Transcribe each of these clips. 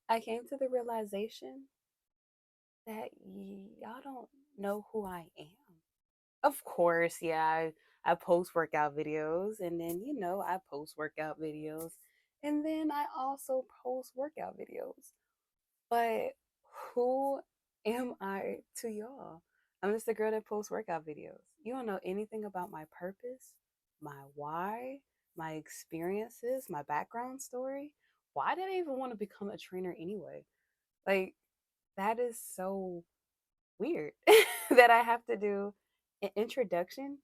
I came to the realization that y'all don't know who I am. Of course, yeah, I post workout videos, and then, I post workout videos, and then I also post workout videos. But who am I to y'all? I'm just a girl that posts workout videos. You don't know anything about my purpose, my why, my experiences, my background story. Why did I even want to become a trainer anyway? Like, that is so weird that I have to do an introduction,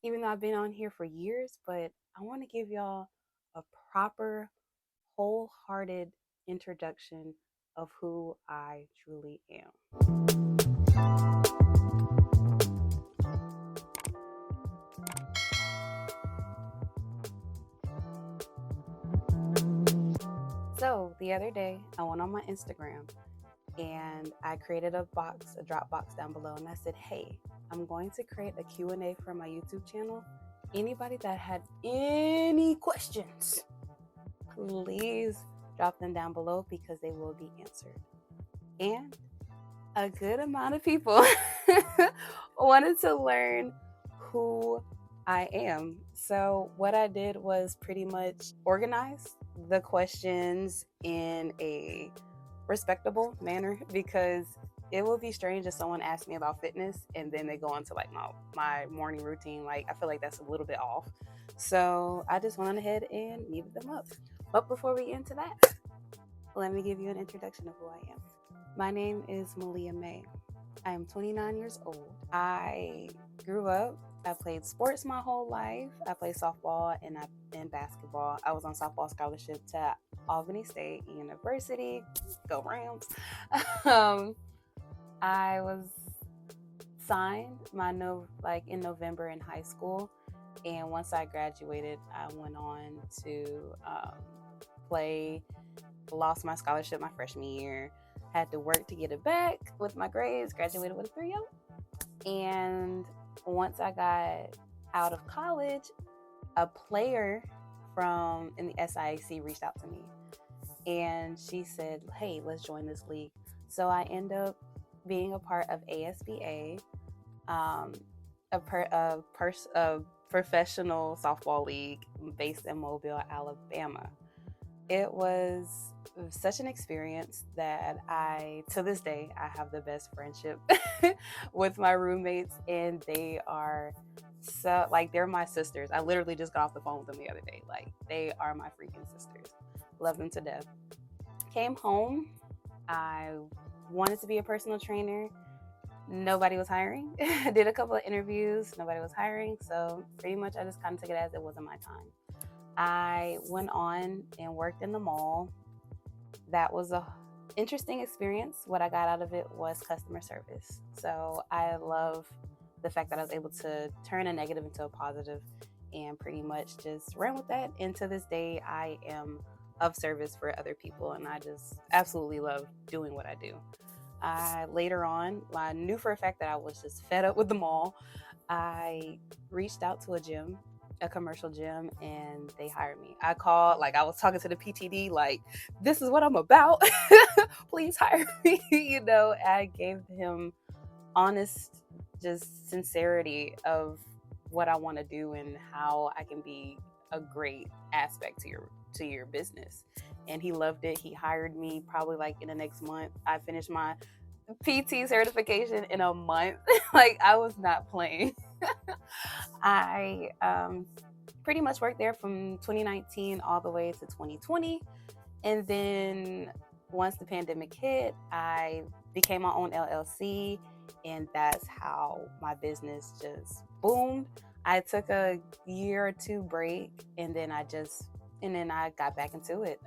even though I've been on here for years. But I want to give y'all a proper, wholehearted introduction of who I truly am. So the other day, I went on my Instagram and I created a box, a drop box down below, and I said, "Hey, I'm going to create a Q&A for my YouTube channel. Anybody that had any questions, please drop them down below because they will be answered." And a good amount of people wanted to learn who I am. So, what I did was pretty much organize the questions in a respectable manner, because it would be strange if someone asked me about fitness and then they go into like my morning routine. Like, I feel like that's a little bit off. So, I just went on ahead and muted them up. But before we get into that, let me give you an introduction of who I am. My name is Malia May. I am 29 years old. I grew up, I played sports my whole life. I played softball and basketball. I was on softball scholarship to Albany State University. Go Rams. um, I was signed in November in high school, and once I graduated, I went on to play. Lost my scholarship my freshman year. Had to work to get it back with my grades. Graduated with a 3.0. And once I got out of college, a player from in the SIAC reached out to me, and she said, "Hey, let's join this league." So I end up being a part of ASBA, um, a professional softball league based in Mobile, Alabama. It was such an experience that to this day, I have the best friendship with my roommates, and they are so, like, they're my sisters. I literally just got off the phone with them the other day. Like, they are my freaking sisters. Love them to death. Came home. I wanted to be a personal trainer. Nobody was hiring. I did a couple of interviews. Nobody was hiring. So pretty much I just kind of took it as it wasn't my time. I went on and worked in the mall. That was a interesting experience. What I got out of it was customer service. So I love the fact that I was able to turn a negative into a positive and pretty much just ran with that. And to this day, I am of service for other people, and I just absolutely love doing what I do. Later on, I knew for a fact that I was just fed up with the mall. I reached out to a commercial gym, and they hired me. I called, like, I was talking to the PTD, like, "This is what I'm about. Please hire me." I gave him honest, just sincerity of what I want to do and how I can be a great aspect to your business. And he loved it. He hired me probably like in the next month. I finished my PT certification in a month. Like, I was not playing. I pretty much worked there from 2019 all the way to 2020. And then once the pandemic hit, I became my own LLC, and that's how my business just boomed. I took a year or two break, and then I got back into it.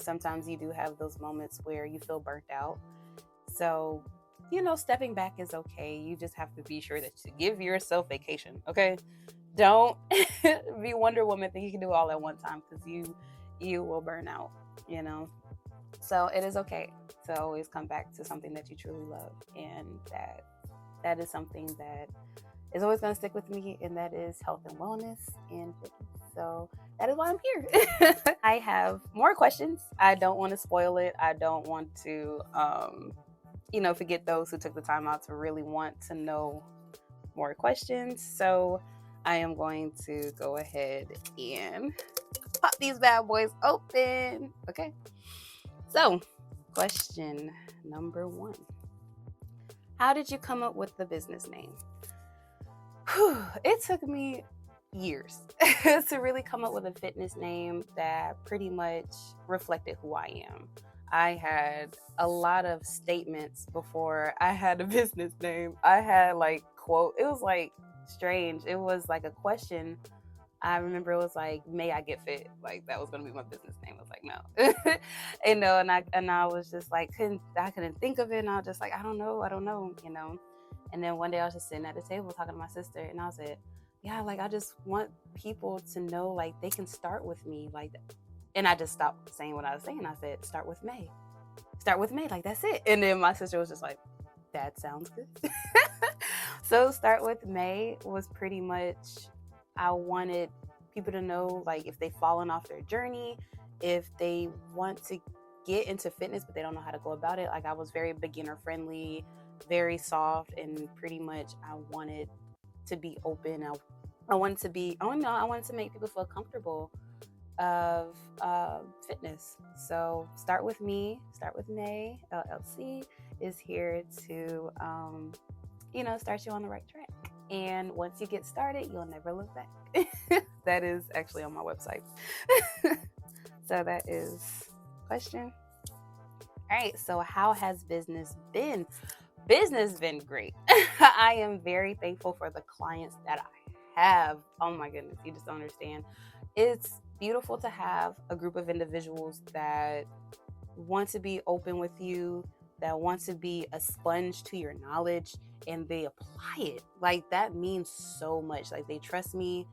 Sometimes you do have those moments where you feel burnt out. So, stepping back is okay. You just have to be sure that you give yourself vacation, okay? Don't be Wonder Woman think you can do all at one time, because you will burn out, you know. So it is okay to always come back to something that you truly love, and that is something that is always going to stick with me, and that is health and wellness and fitness. So that is why I'm here. I have more questions. I don't want to spoil it. I don't want to, forget those who took the time out to really want to know more questions. So I am going to go ahead and pop these bad boys open. Okay. So, question number 1. How did you come up with the business name? It took me years to really come up with a fitness name that pretty much reflected who I am. I had a lot of statements before I had a business name. I had quote, it was strange. It was like a question. I remember it was like, may I get fit? Like that was gonna be my business name. I was like, no. And I was just like, I couldn't think of it, and I was just like, I don't know. And then one day I was just sitting at the table talking to my sister, and I said, yeah, I just want people to know they can start with me, and I just stopped saying what I was saying. I said, start with May, that's it. And then my sister was just like, that sounds good. So start with May was pretty much, I wanted people to know if they've fallen off their journey, if they want to get into fitness but they don't know how to go about it. I was very beginner friendly, very soft, and pretty much I wanted to be open. I wanted to make people feel comfortable of fitness. So start with May LLC is here to start you on the right track. And once you get started, you'll never look back. That is actually on my website. So that is question. All right. So how has business been? Business been great. I am very thankful for the clients that I have. Oh my goodness, you just don't understand. It's beautiful to have a group of individuals that want to be open with you, that want to be a sponge to your knowledge, and they apply it. That means so much. They trust me.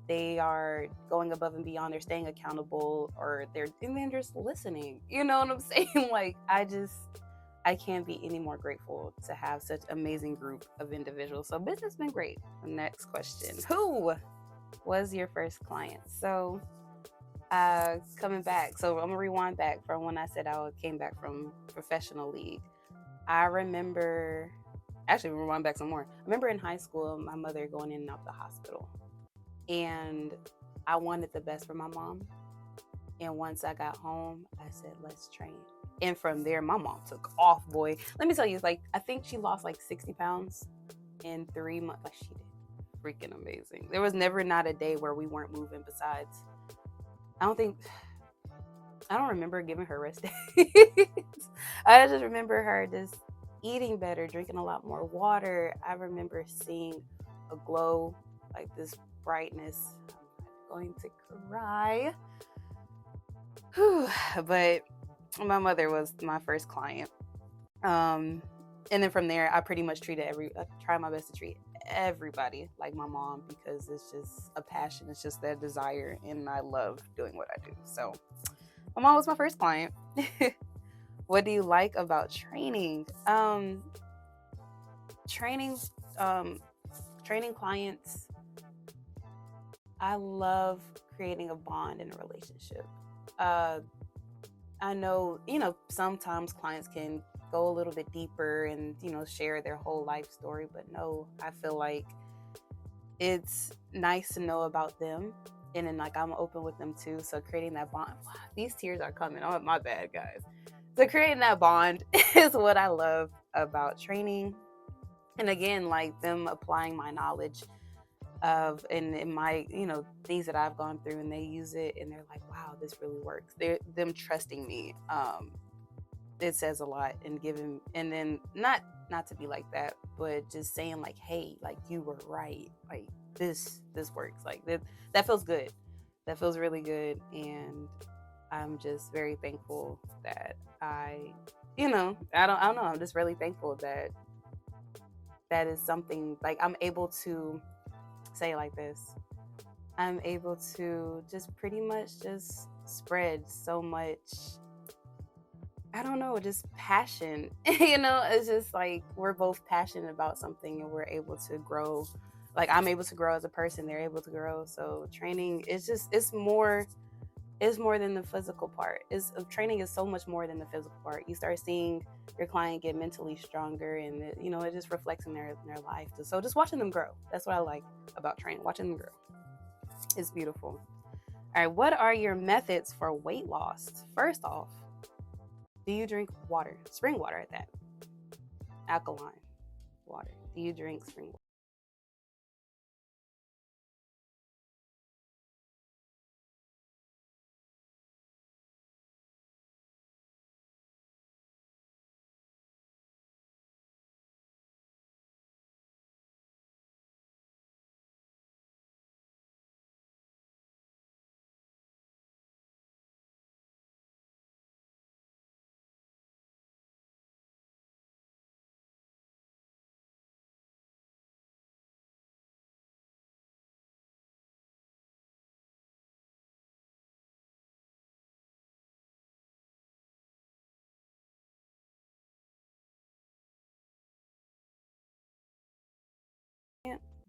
They are going above and beyond. They're staying accountable, or they're just listening. You know what I'm saying? I can't be any more grateful to have such an amazing group of individuals. So business has been great. Next question. Who was your first client? So coming back. So I'm gonna rewind back from when I said I came back from professional league. I remember, actually rewind back some more. I remember in high school, my mother going in and out the hospital. And I wanted the best for my mom. And once I got home, I said, let's train. And from there, my mom took off, boy. Let me tell you, I think she lost 60 pounds in 3 months. She did. Freaking amazing. There was never not a day where we weren't moving. Besides, I don't remember giving her rest days. I just remember her just eating better, drinking a lot more water. I remember seeing a glow, this brightness. I'm going to cry. But my mother was my first client. And then from there, I pretty much I try my best to treat everybody like my mom, because it's just a passion. It's just that desire, and I love doing what I do. So my mom was my first client. What do you like about training? Training clients. I love creating a bond in a relationship. I know, sometimes clients can go a little bit deeper and, share their whole life story, but no, I feel like it's nice to know about them. And then I'm open with them too. So creating that bond, these tears are coming. Oh, my bad, guys. So creating that bond is what I love about training. And again, them applying my knowledge of and in my things that I've gone through, and they use it and they're like, wow, this really works. They're them trusting me. It says a lot. And giving, and then not to be like that, but just saying hey, you were right, this works, that feels good. That feels really good. And I'm just very thankful that I don't know, I'm just really thankful that is something I'm able to say this. I'm able to just pretty much just spread so much, I don't know, just passion. It's just we're both passionate about something, and we're able to grow like I'm able to grow as a person, they're able to grow. So training is just it's more than the physical part. Is training is so much more than the physical part. You start seeing your client get mentally stronger, and it just reflects in their life. So just watching them grow. That's what I like about training. Watching them grow is beautiful. All right, what are your methods for weight loss? First off, do you drink water? Spring water at that. Alkaline water. Do you drink spring water?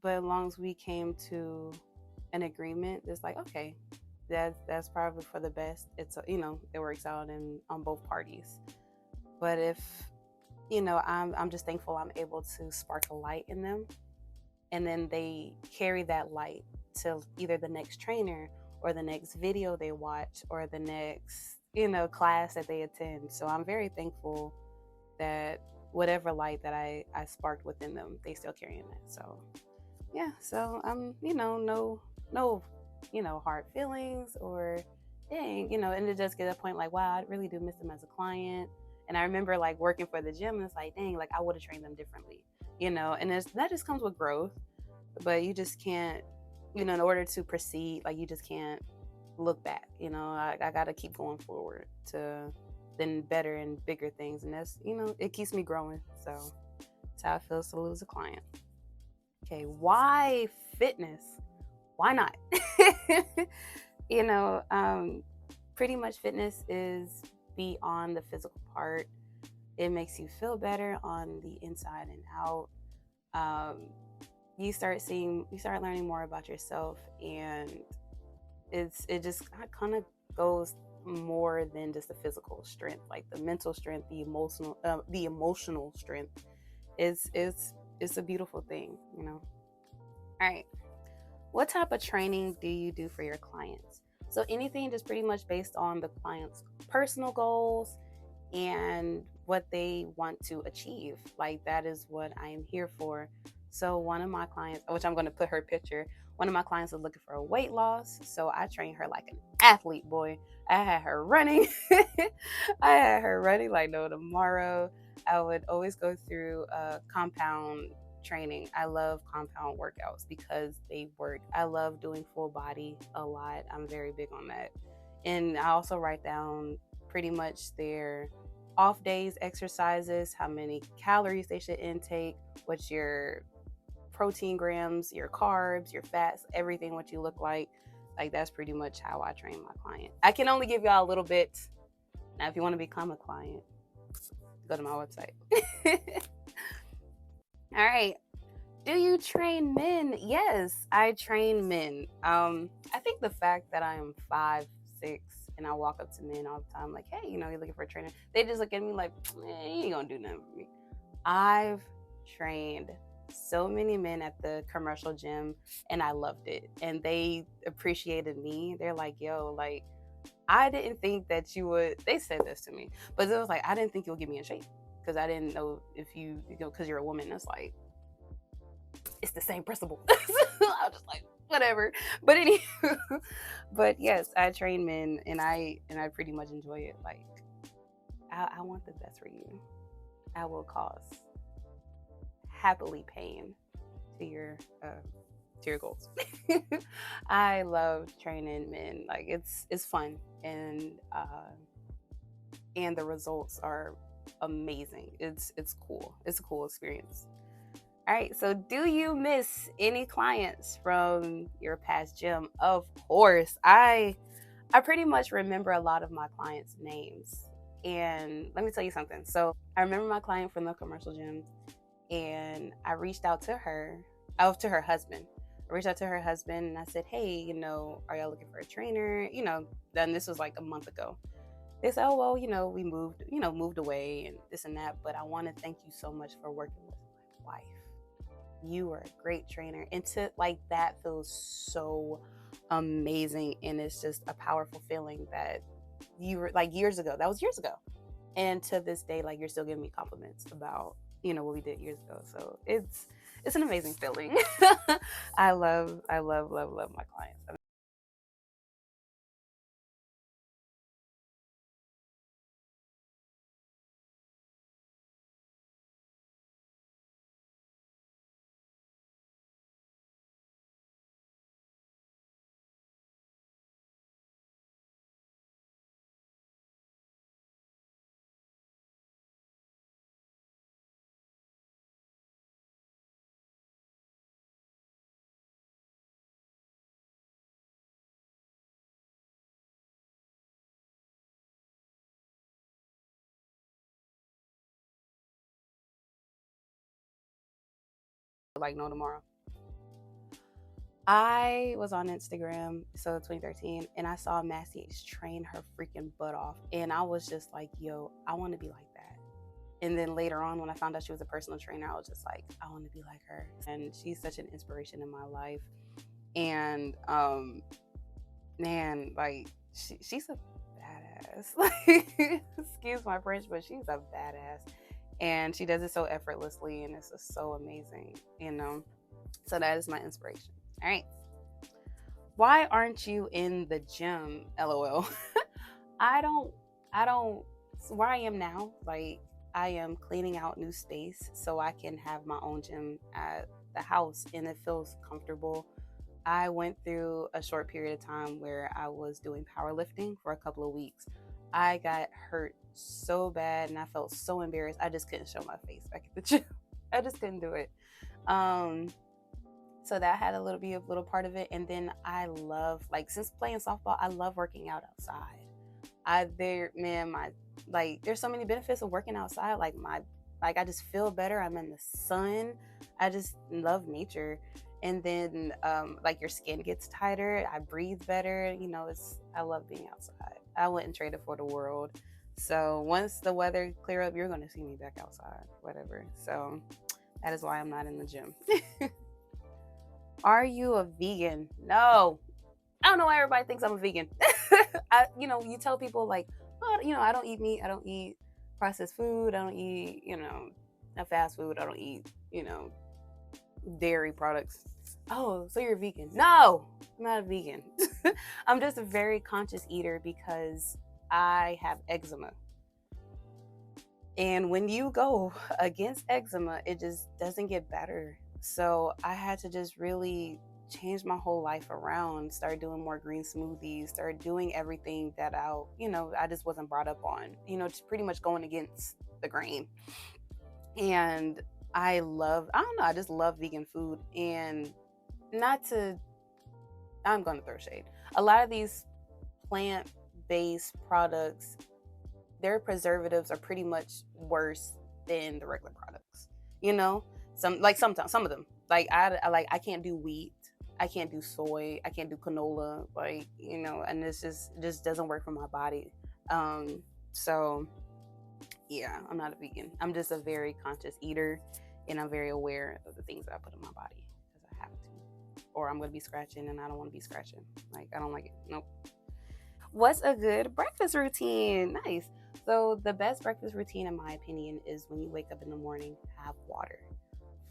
But as long as we came to an agreement, it's like, okay, that's probably for the best. It's it works out in on both parties. But if I'm just thankful I'm able to spark a light in them, and then they carry that light to either the next trainer or the next video they watch or the next class that they attend. So I'm very thankful that whatever light that I sparked within them, they still carrying that. So yeah, so no hard feelings or dang, and it just get a point like, wow, I really do miss them as a client. And I remember like working for the gym, and it's like, dang, like I would have trained them differently, and that just comes with growth. But you just can't, in order to proceed, like you just can't look back. I got to keep going forward to then better and bigger things, and that's it keeps me growing. So that's how it feels to lose a client. Okay, why fitness? Why not? you know, um, Pretty much fitness is beyond the physical part. It makes you feel better on the inside and out. Um, you start learning more about yourself, and it just kind of goes more than just the physical strength, like the mental strength, the emotional strength. It's a beautiful thing. All right. What type of training do you do for your clients? So anything just pretty much based on the client's personal goals and what they want to achieve. Like that is what I am here for. So one of my clients, which I'm going to put her picture, one of my clients was looking for a weight loss. So I trained her like an athlete, boy. I had her running. I had her running like no tomorrow. I would always go through compound training. I love compound workouts because they work. I love doing full body a lot. I'm very big on that. And I also write down pretty much their off days exercises, how many calories they should intake, what's your protein grams, your carbs, your fats, everything what you look like. Like that's pretty much how I train my client. I can only give y'all a little bit. Now if you want to become a client, go to my website. All right. Do you train men? Yes, I train men. I think the fact that I am 5'6" and I walk up to men all the time, like, hey, you're looking for a trainer. They just look at me like, you ain't gonna do nothing for me. I've trained so many men at the commercial gym, and I loved it. And they appreciated me. They're like, yo, like, I didn't think that you would. They said this to me, but it was like, I didn't think you would get me in shape because I didn't know if because you're a woman. It's like, it's the same principle. I was just like, whatever. But anyway, but yes, I train men, and I pretty much enjoy it. Like, I want the best for you. I will cause happily pain to your goals. I love training men. Like it's fun, and the results are amazing. It's cool. It's a cool experience. All right, so do you miss any clients from your past gym? Of course. I pretty much remember a lot of my clients' names. And let me tell you something. So I remember my client from the commercial gym, and I reached out to her out to her husband. I reached out to her husband and I said, hey, are y'all looking for a trainer? Then this was like a month ago. They said, oh, well, we moved away and this and that, but I want to thank you so much for working with my wife. You were a great trainer. And to like that feels so amazing. And it's just a powerful feeling that you were like years ago. That was years ago. And to this day, like you're still giving me compliments about, what we did years ago. So it's an amazing feeling. I love my clients. Like no tomorrow. I was on Instagram, so 2013, and I saw Massey train her freaking butt off. And I was just like, yo, I want to be like that. And then later on, when I found out she was a personal trainer, I was just like, I want to be like her. And she's such an inspiration in my life. And man, like she's a badass. Like, excuse my French, but she's a badass. And she does it so effortlessly, and it's just so amazing. So that is my inspiration. All right. Why aren't you in the gym? LOL. I don't, I don't, where I am now, like, I am cleaning out new space so I can have my own gym at the house and it feels comfortable. I went through a short period of time where I was doing powerlifting for a couple of weeks. I got hurt so bad and I felt so embarrassed. I just couldn't show my face back at the gym. I just couldn't do it. Um, so that had a little part of it. And then I love, like, since playing softball, I love working out outside. There's so many benefits of working outside. Like I just feel better. I'm in the sun. I just love nature. And then like your skin gets tighter. I breathe better. I love being outside. I wouldn't trade it for the world. So once the weather clear up, you're gonna see me back outside, whatever. So that is why I'm not in the gym. Are you a vegan? No. I don't know why everybody thinks I'm a vegan. You tell people like, oh, I don't eat meat. I don't eat processed food. I don't eat, a fast food. I don't eat, dairy products. Oh, so you're a vegan? No, I'm not a vegan. I'm just a very conscious eater because I have eczema. And when you go against eczema, it just doesn't get better. So I had to just really change my whole life around, start doing more green smoothies, start doing everything that I just wasn't brought up on, just pretty much going against the grain. And I don't know, I just love vegan food. And not to, I'm going to throw shade. A lot of these plant based products, their preservatives are pretty much worse than the regular products. You know, sometimes some of them. I can't do wheat, I can't do soy, I can't do canola. And it just doesn't work for my body. So yeah, I'm not a vegan. I'm just a very conscious eater, and I'm very aware of the things that I put in my body because I have to, or I'm gonna be scratching, and I don't want to be scratching. Like I don't like it. Nope. What's a good breakfast routine? Nice. So, the best breakfast routine, in my opinion, is when you wake up in the morning, have water.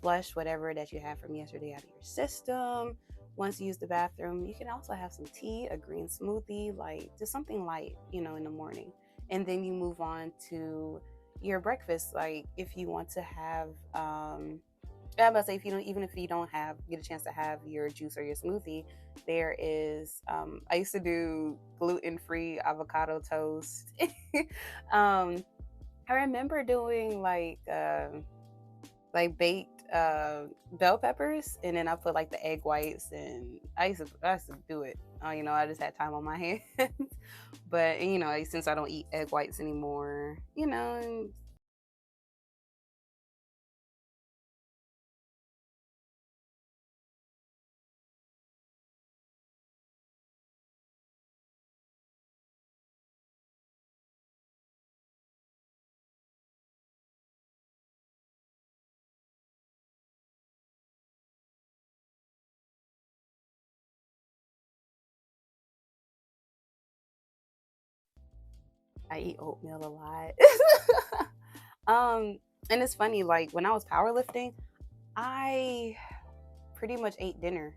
Flush whatever that you have from yesterday out of your system. Once you use the bathroom, you can also have some tea, a green smoothie, like just something light, in the morning. And then you move on to your breakfast. Like if you want to have, I'm about to say, if you don't, even if you don't get a chance to have your juice or your smoothie, there is. I used to do gluten-free avocado toast. um, I remember doing like baked bell peppers, and then I put like the egg whites, and I used to do it. I just had time on my hands, but since I don't eat egg whites anymore, I eat oatmeal a lot. And it's funny, like when I was powerlifting, I pretty much ate dinner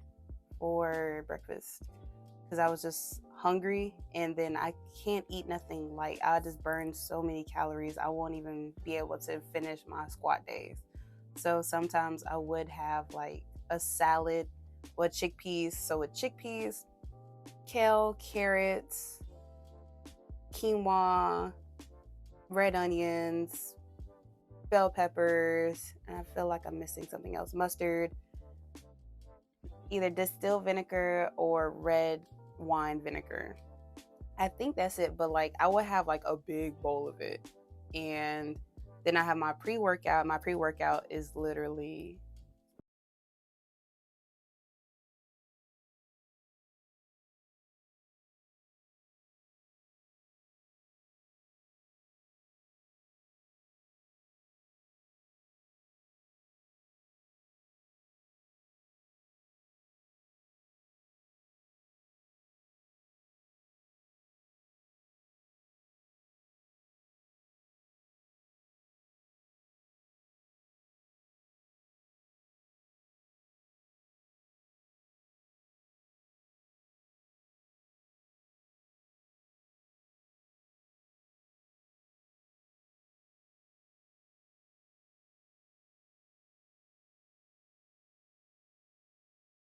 for breakfast because I was just hungry, and then I can't eat nothing light. I just burn so many calories. I won't even be able to finish my squat days. So sometimes I would have like a salad with chickpeas. So with chickpeas, kale, carrots, quinoa, red onions, bell peppers, and I feel like I'm missing something else. Mustard, either distilled vinegar or red wine vinegar. I think that's it, but like I would have like a big bowl of it. And then I have my pre workout. My pre workout is literally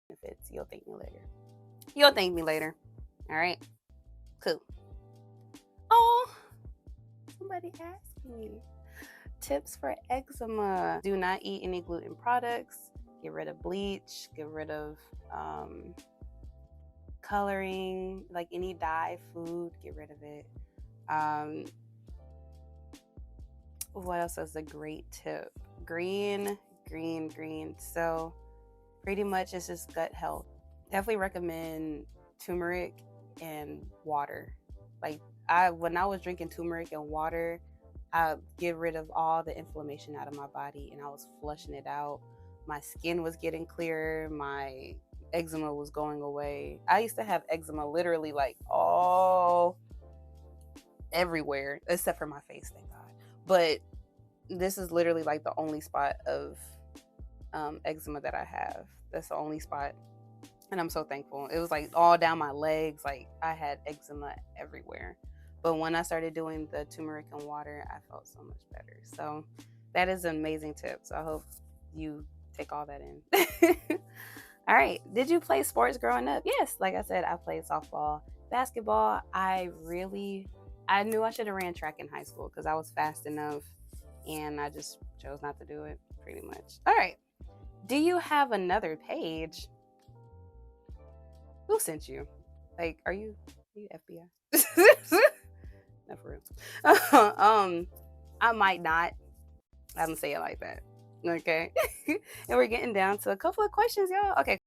benefits. You'll thank me later. You'll thank me later. All right. Cool. Oh, somebody asked me. Tips for eczema. Do not eat any gluten products. Get rid of bleach. Get rid of coloring, like any dye food. Get rid of it. Um, what else is a great tip? Green. So pretty much it's just gut health. Definitely recommend turmeric and water. Like when I was drinking turmeric and water, I get rid of all the inflammation out of my body and I was flushing it out. My skin was getting clearer, my eczema was going away. I used to have eczema literally like all everywhere except for my face, thank God. But this is literally like the only spot of eczema that I have. That's the only spot, and I'm so thankful. It was like all down my legs, like I had eczema everywhere. But when I started doing the turmeric and water, I felt so much better. So that is an amazing tip. So I hope you take all that in. All right. Did you play sports growing up? Yes. Like I said, I played softball, basketball. I knew I should have ran track in high school because I was fast enough, and I just chose not to do it pretty much. All right. Do you have another page? Who sent you? Like, are you FBI? No, for real. I might not. I don't say it like that. Okay. And we're getting down to a couple of questions, y'all. Okay.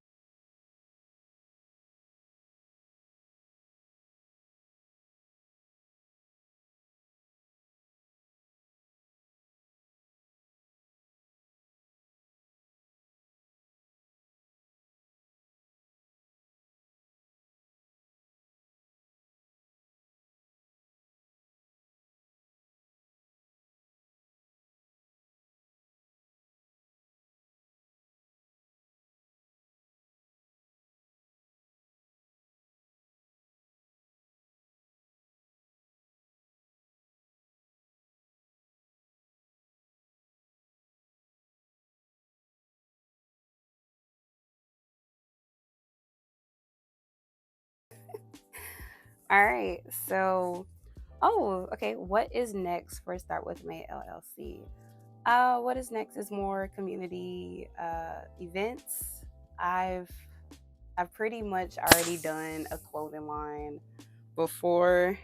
All right. So, okay. What is next for Start With May LLC? What is next is more community events. I've I've pretty much already done a clothing line before,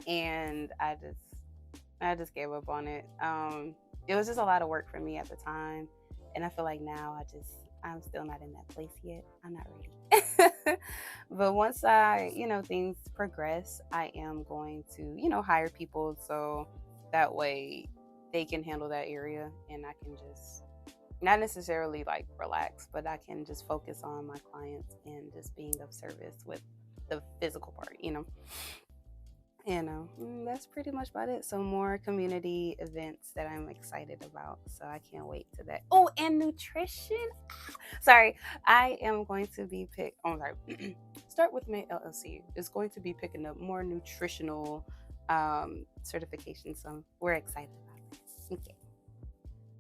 and I just gave up on it. It was just a lot of work for me at the time, and I feel like now I'm still not in that place yet. I'm not ready. But once things progress, I am going to, hire people so that way they can handle that area, and I can just not necessarily like relax, but I can just focus on my clients and just being of service with the physical part. That's pretty much about it. So more community events that I'm excited about. So I can't wait to that. Oh, and nutrition. Sorry, I am going to be pick. Oh, sorry. Start with my LLC. It's going to be picking up more nutritional certifications. So we're excited about that. Okay.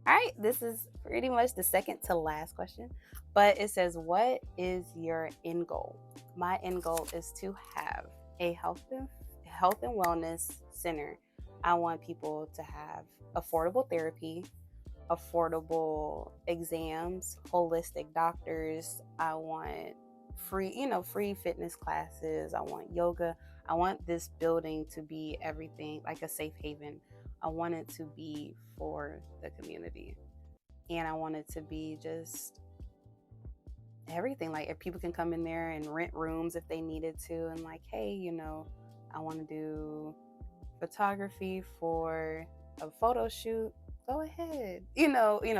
All right. This is pretty much the second to last question, but it says, "What is your end goal?" My end goal is to have a health and wellness center. I want people to have affordable therapy, affordable exams, holistic doctors. I want free fitness classes. I want yoga. I want this building to be everything like a safe haven. I want it to be for the community. And I want it to be just everything. Like if people can come in there and rent rooms if they needed to, and like, hey, I want to do photography for a photo shoot. Go ahead.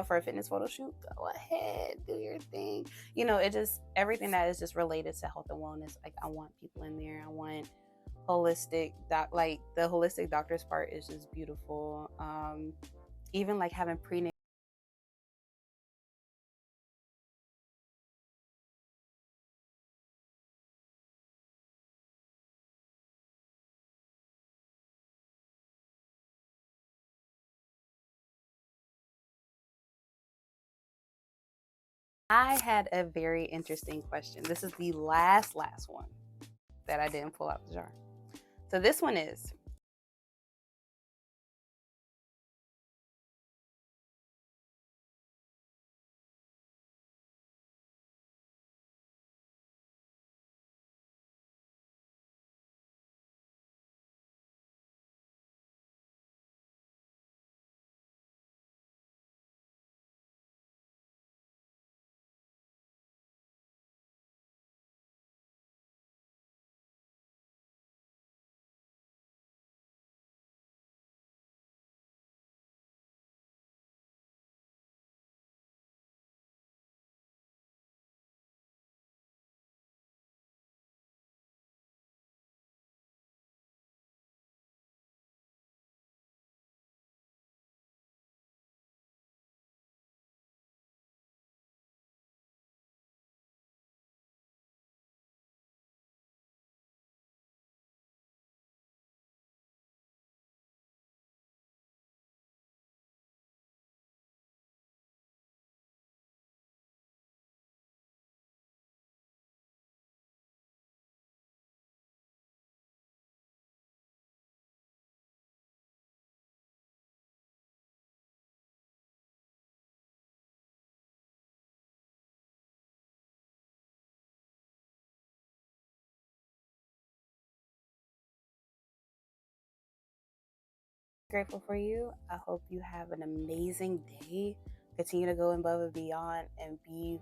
For a fitness photo shoot, go ahead, do your thing. It just everything that is just related to health and wellness. Like I want people in there. I want holistic doc. Like the holistic doctors part is just beautiful. Even like having prenatal. I had a very interesting question. This is the last one that I didn't pull out the jar. So this one is, grateful for you. I hope you have an amazing day. Continue to go above and beyond and be